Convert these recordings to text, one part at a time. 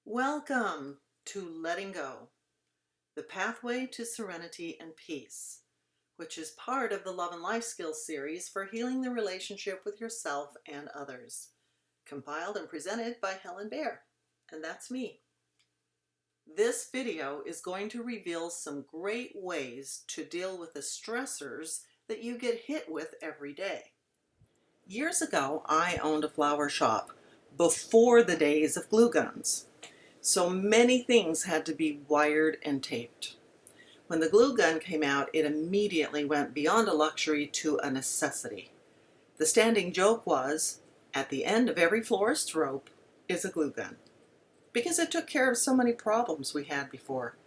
Welcome to Letting Go, the pathway to serenity and peace, which is part of the Love and Life Skills series for healing the relationship with yourself and others. Compiled and presented by Helen Bair, and that's me. This video is going to reveal some great ways to deal with the stressors that you get hit with every day. Years ago, I owned a flower shop before the days of glue guns. So many things had to be wired and taped. When the glue gun came out, it immediately went beyond a luxury to a necessity. The standing joke was, at the end of every florist's rope is a glue gun, because it took care of so many problems we had before.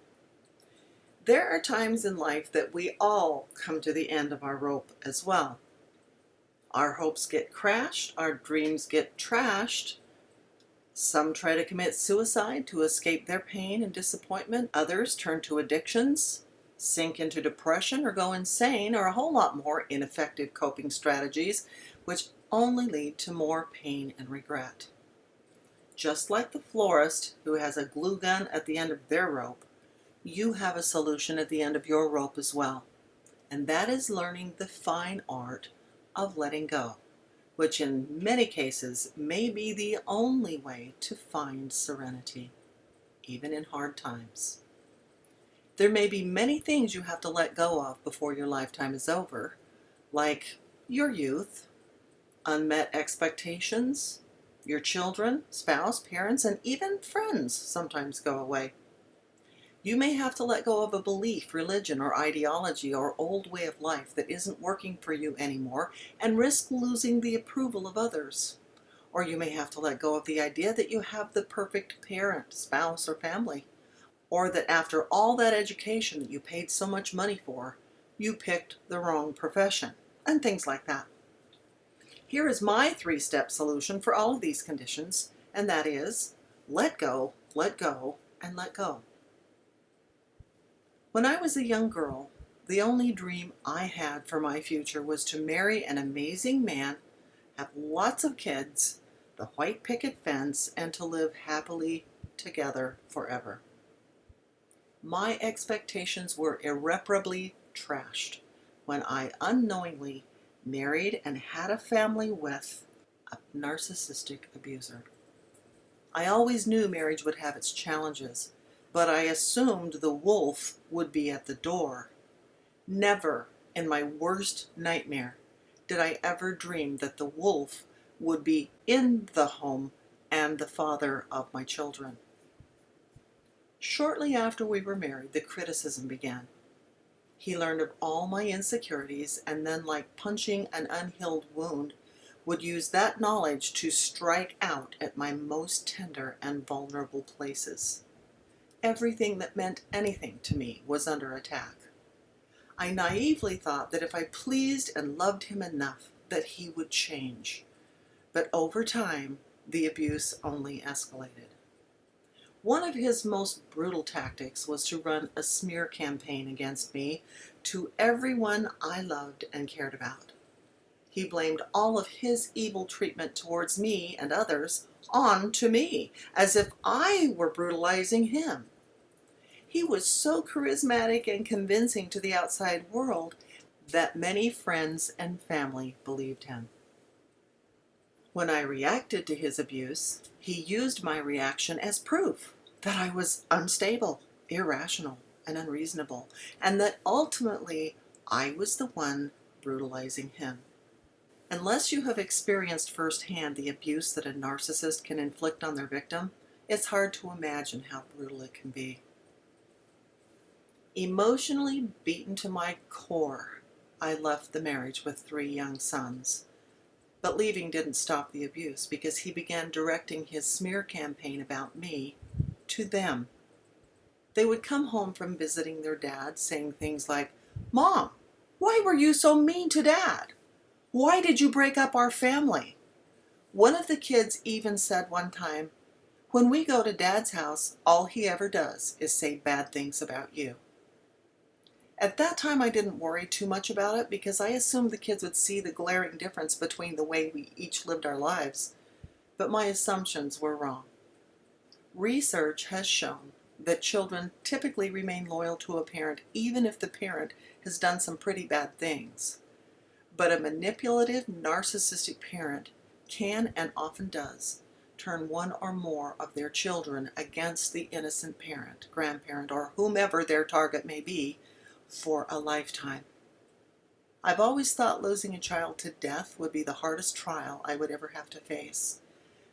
There are times in life that we all come to the end of our rope as well. Our hopes get crashed, our dreams get trashed. Some try to commit suicide to escape their pain and disappointment. Others turn to addictions, sink into depression, or go insane, or a whole lot more ineffective coping strategies, which only lead to more pain and regret. Just like the florist who has a glue gun at the end of their rope, you have a solution at the end of your rope as well. And that is learning the fine art of letting go, which in many cases may be the only way to find serenity, even in hard times. There may be many things you have to let go of before your lifetime is over, like your youth, unmet expectations, your children, spouse, parents, and even friends sometimes go away. You may have to let go of a belief, religion, or ideology, or old way of life that isn't working for you anymore and risk losing the approval of others. Or you may have to let go of the idea that you have the perfect parent, spouse, or family. Or that after all that education that you paid so much money for, you picked the wrong profession, and things like that. Here is my 3-step solution for all of these conditions, and that is let go, and let go. When I was a young girl, the only dream I had for my future was to marry an amazing man, have lots of kids, the white picket fence, and to live happily together forever. My expectations were irreparably trashed when I unknowingly married and had a family with a narcissistic abuser. I always knew marriage would have its challenges, but I assumed the wolf would be at the door. Never in my worst nightmare did I ever dream that the wolf would be in the home and the father of my children. Shortly after we were married, the criticism began. He learned of all my insecurities and then, like punching an unhealed wound, would use that knowledge to strike out at my most tender and vulnerable places. Everything that meant anything to me was under attack. I naively thought that if I pleased and loved him enough, that he would change. But over time, the abuse only escalated. One of his most brutal tactics was to run a smear campaign against me to everyone I loved and cared about. He blamed all of his evil treatment towards me and others on to me, as if I were brutalizing him. He was so charismatic and convincing to the outside world that many friends and family believed him. When I reacted to his abuse, he used my reaction as proof that I was unstable, irrational, and unreasonable, and that ultimately I was the one brutalizing him. Unless you have experienced firsthand the abuse that a narcissist can inflict on their victim, it's hard to imagine how brutal it can be. Emotionally beaten to my core, I left the marriage with 3 young sons. But leaving didn't stop the abuse, because he began directing his smear campaign about me to them. They would come home from visiting their dad saying things like, "Mom, why were you so mean to Dad? Why did you break up our family?" One of the kids even said one time, "When we go to Dad's house, all he ever does is say bad things about you." At that time, I didn't worry too much about it because I assumed the kids would see the glaring difference between the way we each lived our lives. But my assumptions were wrong. Research has shown that children typically remain loyal to a parent even if the parent has done some pretty bad things. But a manipulative, narcissistic parent can and often does turn one or more of their children against the innocent parent, grandparent, or whomever their target may be for a lifetime. I've always thought losing a child to death would be the hardest trial I would ever have to face.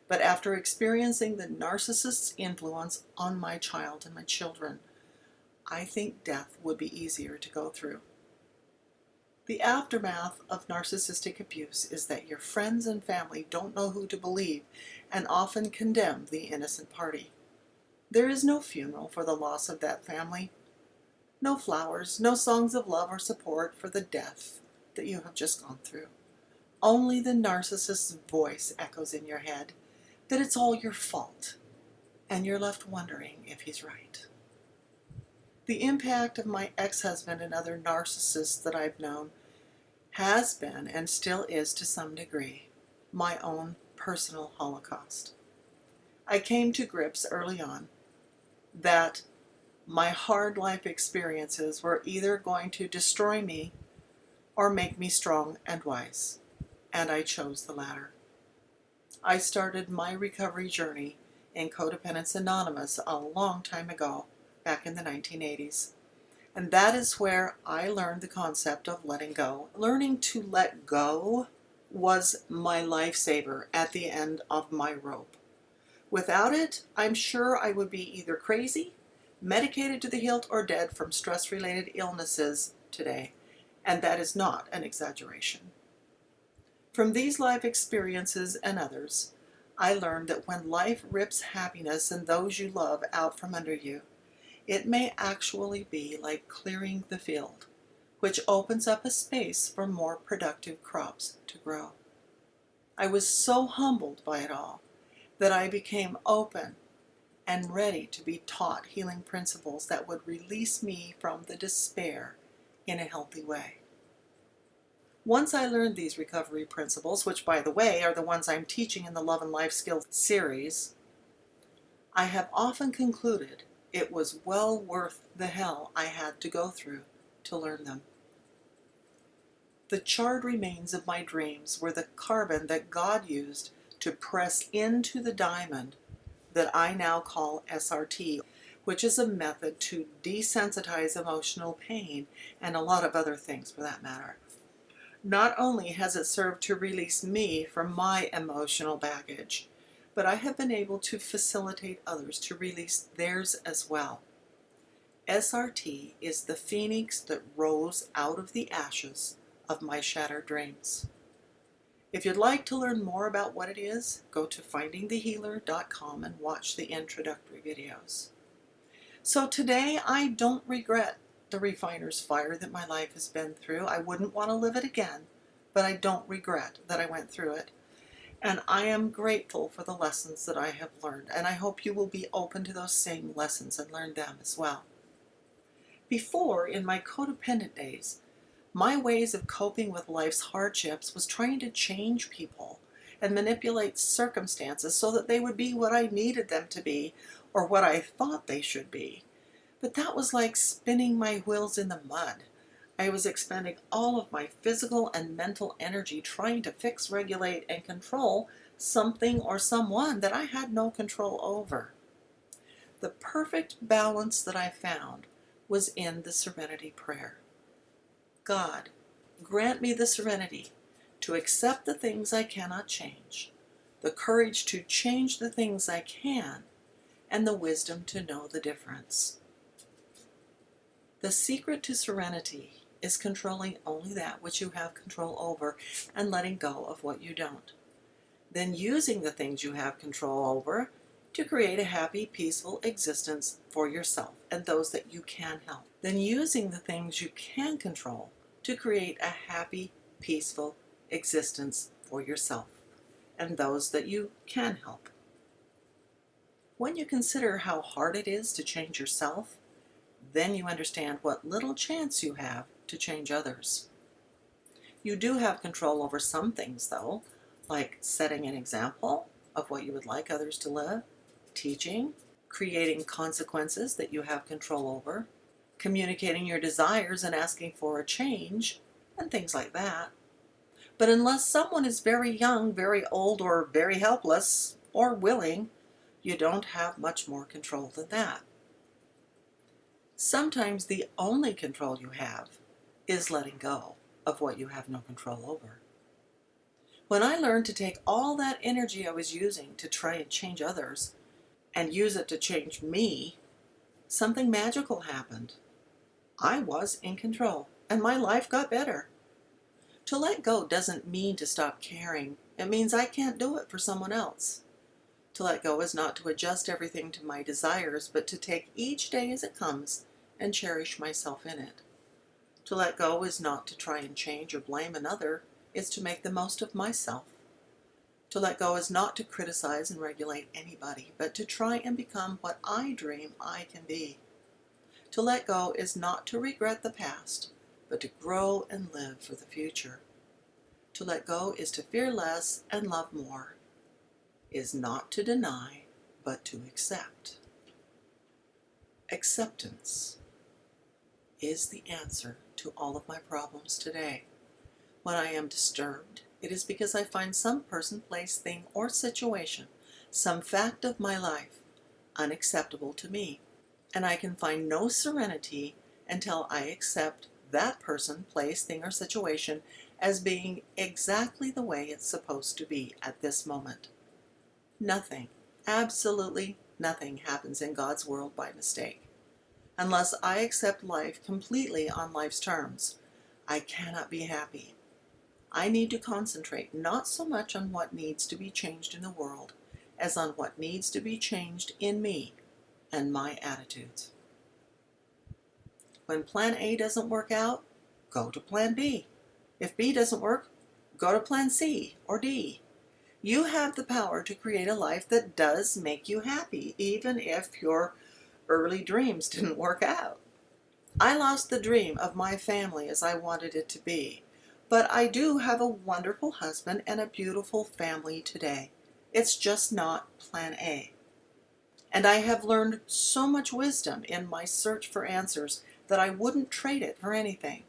But after experiencing the narcissist's influence on my child and my children, I think death would be easier to go through. The aftermath of narcissistic abuse is that your friends and family don't know who to believe and often condemn the innocent party. There is no funeral for the loss of that family, no flowers, no songs of love or support for the death that you have just gone through. Only the narcissist's voice echoes in your head that it's all your fault, and you're left wondering if he's right. The impact of my ex-husband and other narcissists that I've known has been, and still is to some degree, my own personal Holocaust. I came to grips early on that my hard life experiences were either going to destroy me or make me strong and wise, and I chose the latter. I started my recovery journey in Codependence Anonymous a long time ago, back in the 1980s. And that is where I learned the concept of letting go. Learning to let go was my lifesaver at the end of my rope. Without it, I'm sure I would be either crazy, medicated to the hilt, or dead from stress-related illnesses today. And that is not an exaggeration. From these life experiences and others, I learned that when life rips happiness and those you love out from under you, it may actually be like clearing the field, which opens up a space for more productive crops to grow. I was so humbled by it all that I became open and ready to be taught healing principles that would release me from the despair in a healthy way. Once I learned these recovery principles, which by the way are the ones I'm teaching in the Love and Life Skills series, I have often concluded it was well worth the hell I had to go through to learn them. The charred remains of my dreams were the carbon that God used to press into the diamond that I now call SRT, which is a method to desensitize emotional pain and a lot of other things for that matter. Not only has it served to release me from my emotional baggage, but I have been able to facilitate others to release theirs as well. SRT is the phoenix that rose out of the ashes of my shattered dreams. If you'd like to learn more about what it is, go to findingthehealer.com and watch the introductory videos. So today, I don't regret the refiner's fire that my life has been through. I wouldn't want to live it again, but I don't regret that I went through it. And I am grateful for the lessons that I have learned, and I hope you will be open to those same lessons and learn them as well. Before, in my codependent days, my ways of coping with life's hardships was trying to change people and manipulate circumstances so that they would be what I needed them to be or what I thought they should be. But that was like spinning my wheels in the mud. I was expending all of my physical and mental energy trying to fix, regulate, and control something or someone that I had no control over. The perfect balance that I found was in the Serenity prayer. God, grant me the serenity to accept the things I cannot change, the courage to change the things I can, and the wisdom to know the difference. The secret to serenity is controlling only that which you have control over and letting go of what you don't. Then using the things you have control over to create a happy, peaceful existence for yourself and those that you can help. Then using the things you can control to create a happy, peaceful existence for yourself and those that you can help. When you consider how hard it is to change yourself, then you understand what little chance you have to change others. You do have control over some things, though, like setting an example of what you would like others to live, teaching, creating consequences that you have control over, communicating your desires and asking for a change, and things like that. But unless someone is very young, very old, or very helpless, or willing, you don't have much more control than that. Sometimes the only control you have is letting go of what you have no control over. When I learned to take all that energy I was using to try and change others and use it to change me, something magical happened. I was in control, and my life got better. To let go doesn't mean to stop caring. It means I can't do it for someone else. To let go is not to adjust everything to my desires, but to take each day as it comes and cherish myself in it. To let go is not to try and change or blame another, it's to make the most of myself. To let go is not to criticize and regulate anybody, but to try and become what I dream I can be. To let go is not to regret the past, but to grow and live for the future. To let go is to fear less and love more, is not to deny, but to accept. Acceptance is the answer to all of my problems today. When I am disturbed, it is because I find some person, place, thing, or situation, some fact of my life, unacceptable to me, and I can find no serenity until I accept that person, place, thing, or situation as being exactly the way it's supposed to be at this moment. Nothing, absolutely nothing happens in God's world by mistake. Unless I accept life completely on life's terms, I cannot be happy. I need to concentrate not so much on what needs to be changed in the world as on what needs to be changed in me and my attitudes. When plan A doesn't work out, go to plan B. If B doesn't work, go to plan C or D. You have the power to create a life that does make you happy, even if your early dreams didn't work out. I lost the dream of my family as I wanted it to be, but I do have a wonderful husband and a beautiful family today. It's just not plan A. And I have learned so much wisdom in my search for answers that I wouldn't trade it for anything.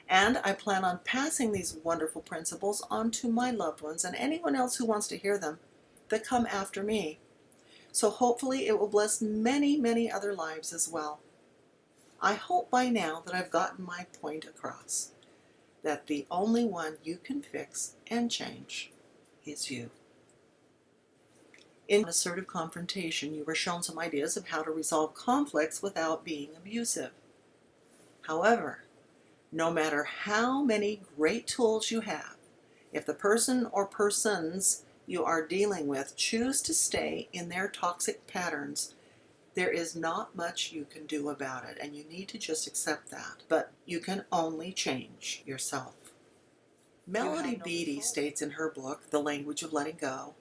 And I plan on passing these wonderful principles on to my loved ones and anyone else who wants to hear them that come after me. So hopefully it will bless many, many other lives as well. I hope by now that I've gotten my point across, that the only one you can fix and change is you. In assertive confrontation, you were shown some ideas of how to resolve conflicts without being abusive. However, no matter how many great tools you have, if the person or persons you are dealing with choose to stay in their toxic patterns, there is not much you can do about it, and you need to just accept that. But you can only change yourself. Melody Beattie states in her book, The Language of Letting Go,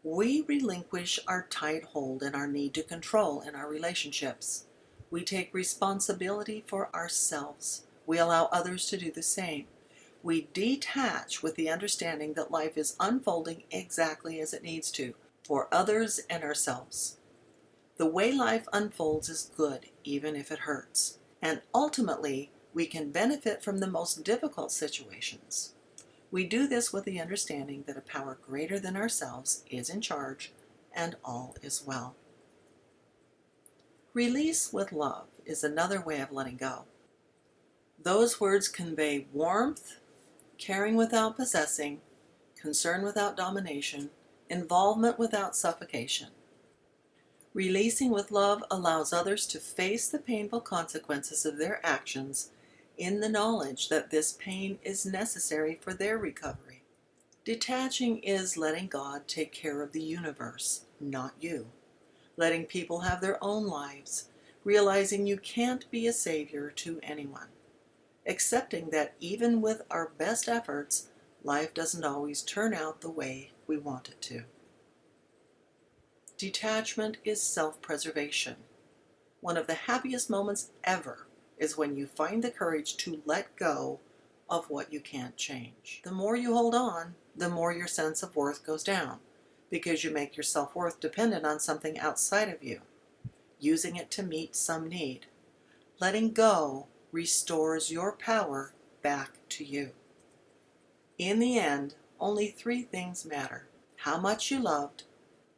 we relinquish our tight hold and our need to control in our relationships. We take responsibility for ourselves. We allow others to do the same. We detach with the understanding that life is unfolding exactly as it needs to, for others and ourselves. The way life unfolds is good, even if it hurts. And ultimately, we can benefit from the most difficult situations. We do this with the understanding that a power greater than ourselves is in charge, and all is well. Release with love is another way of letting go. Those words convey warmth, caring without possessing, concern without domination, involvement without suffocation. Releasing with love allows others to face the painful consequences of their actions in the knowledge that this pain is necessary for their recovery. Detaching is letting God take care of the universe, not you. Letting people have their own lives, realizing you can't be a savior to anyone. Accepting that even with our best efforts, life doesn't always turn out the way we want it to. Detachment is self-preservation. One of the happiest moments ever is when you find the courage to let go of what you can't change. The more you hold on, the more your sense of worth goes down. because you make your self-worth dependent on something outside of you, using it to meet some need. Letting go restores your power back to you. In the end, only 3 things matter: how much you loved,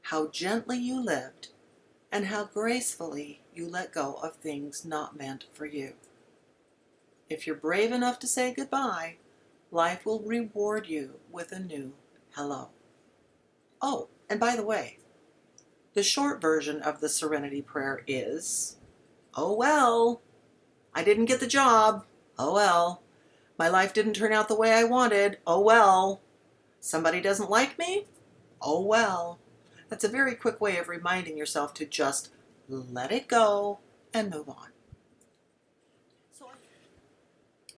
how gently you lived, and how gracefully you let go of things not meant for you. If you're brave enough to say goodbye, life will reward you with a new hello. Oh, and by the way, the short version of the Serenity Prayer is, oh well, I didn't get the job. Oh well. My life didn't turn out the way I wanted. Oh well. Somebody doesn't like me. Oh well. That's a very quick way of reminding yourself to just let it go and move on.